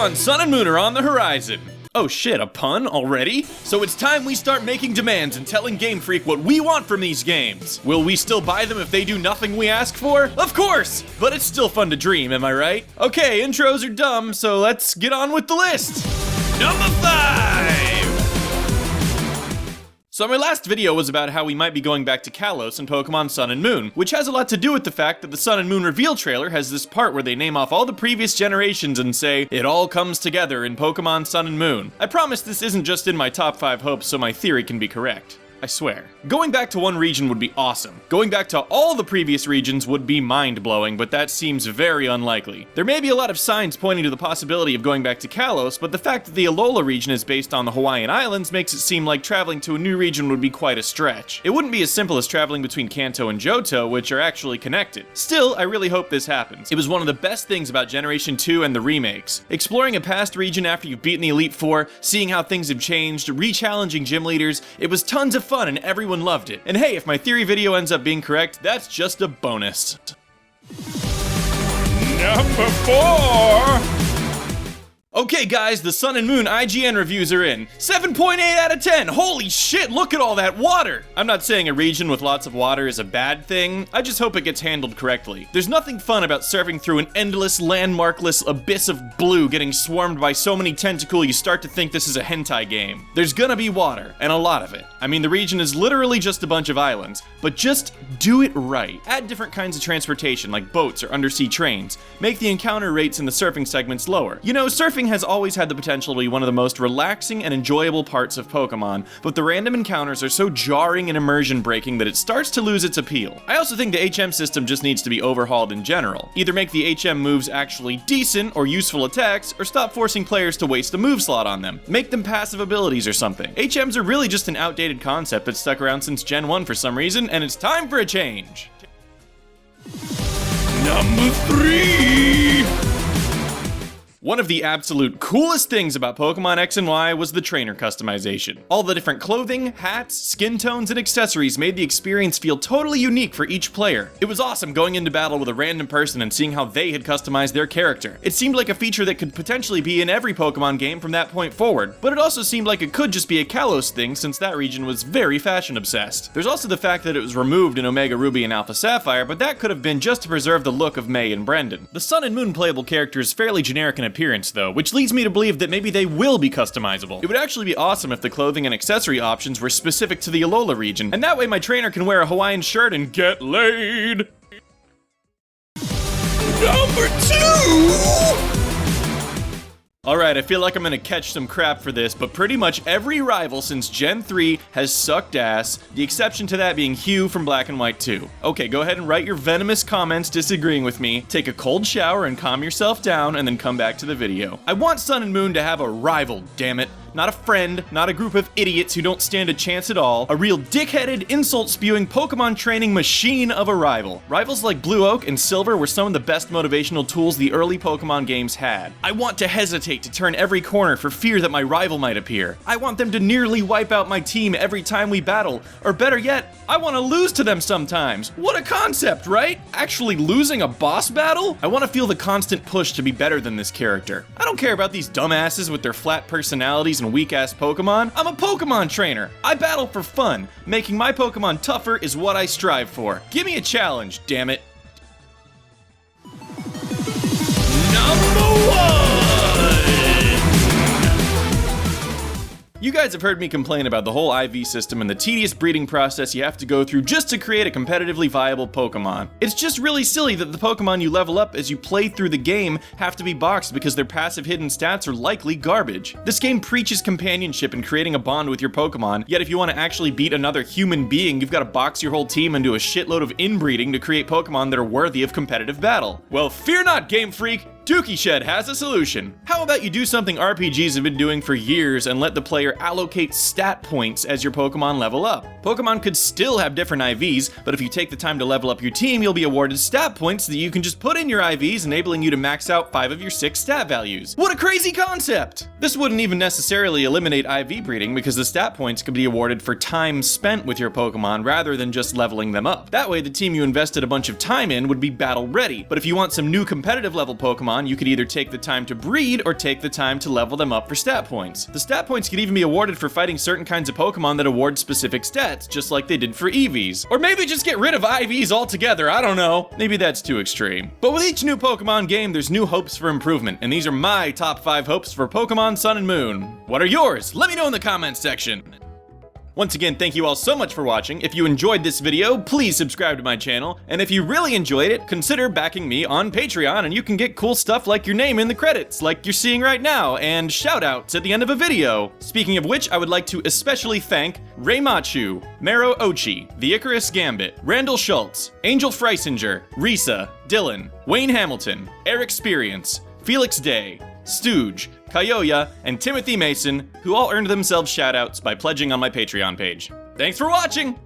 Pokemon Sun and Moon are on the horizon. Oh shit, a pun already? So it's time we start making demands and telling Game Freak what we want from these games. Will we still buy them if they do nothing we ask for? Of course! But it's still fun to dream, am I right? Okay, intros are dumb, so let's get on with the list. Number 5! So my last video was about how we might be going back to Kalos in Pokemon Sun and Moon, which has a lot to do with the fact that the Sun and Moon reveal trailer has this part where they name off all the previous generations and say, it all comes together in Pokemon Sun and Moon. I promise this isn't just in my top 5 hopes so my theory can be correct. I swear. Going back to one region would be awesome. Going back to all the previous regions would be mind-blowing, but that seems very unlikely. There may be a lot of signs pointing to the possibility of going back to Kalos, but the fact that the Alola region is based on the Hawaiian Islands makes it seem like traveling to a new region would be quite a stretch. It wouldn't be as simple as traveling between Kanto and Johto, which are actually connected. Still, I really hope this happens. It was one of the best things about Generation 2 and the remakes. Exploring a past region after you've beaten the Elite Four, seeing how things have changed, re-challenging gym leaders, it was tons of fun and everyone loved it. And hey, if my theory video ends up being correct, that's just a bonus. Number 4! Okay guys, the Sun and Moon IGN reviews are in. 7.8 out of 10! Holy shit, look at all that water! I'm not saying a region with lots of water is a bad thing, I just hope it gets handled correctly. There's nothing fun about surfing through an endless, landmarkless abyss of blue getting swarmed by so many tentacles you start to think this is a hentai game. There's gonna be water, and a lot of it. I mean, the region is literally just a bunch of islands, but just do it right. Add different kinds of transportation, like boats or undersea trains. Make the encounter rates in the surfing segments lower. You know, surfing has always had the potential to be one of the most relaxing and enjoyable parts of Pokemon, but the random encounters are so jarring and immersion-breaking that it starts to lose its appeal. I also think the HM system just needs to be overhauled in general. Either make the HM moves actually decent or useful attacks, or stop forcing players to waste a move slot on them. Make them passive abilities or something. HMs are really just an outdated concept that's stuck around since Gen 1 for some reason, and it's time for a change. Number 3! One of the absolute coolest things about Pokemon X and Y was the trainer customization. All the different clothing, hats, skin tones, and accessories made the experience feel totally unique for each player. It was awesome going into battle with a random person and seeing how they had customized their character. It seemed like a feature that could potentially be in every Pokemon game from that point forward, but it also seemed like it could just be a Kalos thing since that region was very fashion obsessed. There's also the fact that it was removed in Omega Ruby and Alpha Sapphire, but that could have been just to preserve the look of May and Brendan. The Sun and Moon playable character is fairly generic in appearance though, which leads me to believe that maybe they will be customizable. It would actually be awesome if the clothing and accessory options were specific to the Alola region, and that way my trainer can wear a Hawaiian shirt and get laid! Number 2! Alright, I feel like I'm gonna catch some crap for this, but pretty much every rival since Gen 3 has sucked ass, the exception to that being Hugh from Black and White 2. Okay, go ahead and write your venomous comments disagreeing with me, take a cold shower and calm yourself down, and then come back to the video. I want Sun and Moon to have a rival, damn it. Not a friend, not a group of idiots who don't stand a chance at all, a real dick-headed, insult-spewing Pokemon training machine of a rival. Rivals like Blue Oak and Silver were some of the best motivational tools the early Pokemon games had. I want to hesitate to turn every corner for fear that my rival might appear. I want them to nearly wipe out my team every time we battle, or better yet, I want to lose to them sometimes. What a concept, right? Actually losing a boss battle? I want to feel the constant push to be better than this character. I don't care about these dumbasses with their flat personalities and weak-ass Pokemon. I'm a Pokemon trainer. I battle for fun. Making my Pokemon tougher is what I strive for. Give me a challenge, damn it. Number 1! You guys have heard me complain about the whole IV system and the tedious breeding process you have to go through just to create a competitively viable Pokemon. It's just really silly that the Pokemon you level up as you play through the game have to be boxed because their passive hidden stats are likely garbage. This game preaches companionship and creating a bond with your Pokemon, yet if you want to actually beat another human being, you've got to box your whole team into a shitload of inbreeding to create Pokemon that are worthy of competitive battle. Well, fear not, Game Freak! Dookieshed has a solution. How about you do something RPGs have been doing for years and let the player allocate stat points as your Pokemon level up? Pokemon could still have different IVs, but if you take the time to level up your team, you'll be awarded stat points that you can just put in your IVs, enabling you to max out 5 of your 6 stat values. What a crazy concept! This wouldn't even necessarily eliminate IV breeding because the stat points could be awarded for time spent with your Pokemon rather than just leveling them up. That way, the team you invested a bunch of time in would be battle ready, but if you want some new competitive level Pokemon Pokemon, you could either take the time to breed or take the time to level them up for stat points. The stat points could even be awarded for fighting certain kinds of Pokemon that award specific stats, just like they did for EVs. Or maybe just get rid of IVs altogether, I don't know. Maybe that's too extreme. But with each new Pokemon game, there's new hopes for improvement, and these are my top 5 hopes for Pokemon Sun and Moon. What are yours? Let me know in the comments section. Once again, thank you all so much for watching. If you enjoyed this video, please subscribe to my channel. And if you really enjoyed it, consider backing me on Patreon, and you can get cool stuff like your name in the credits, like you're seeing right now, and shoutouts at the end of a video. Speaking of which, I would like to especially thank Reimachu, Maro Ochi, The Icarus Gambit, Randall Schultz, Angel Freisinger, Risa, Dylan, Wayne Hamilton, Eric Experience, Felix Day, Stooge, Kayoya, and Timothy Mason, who all earned themselves shoutouts by pledging on my Patreon page. Thanks for watching!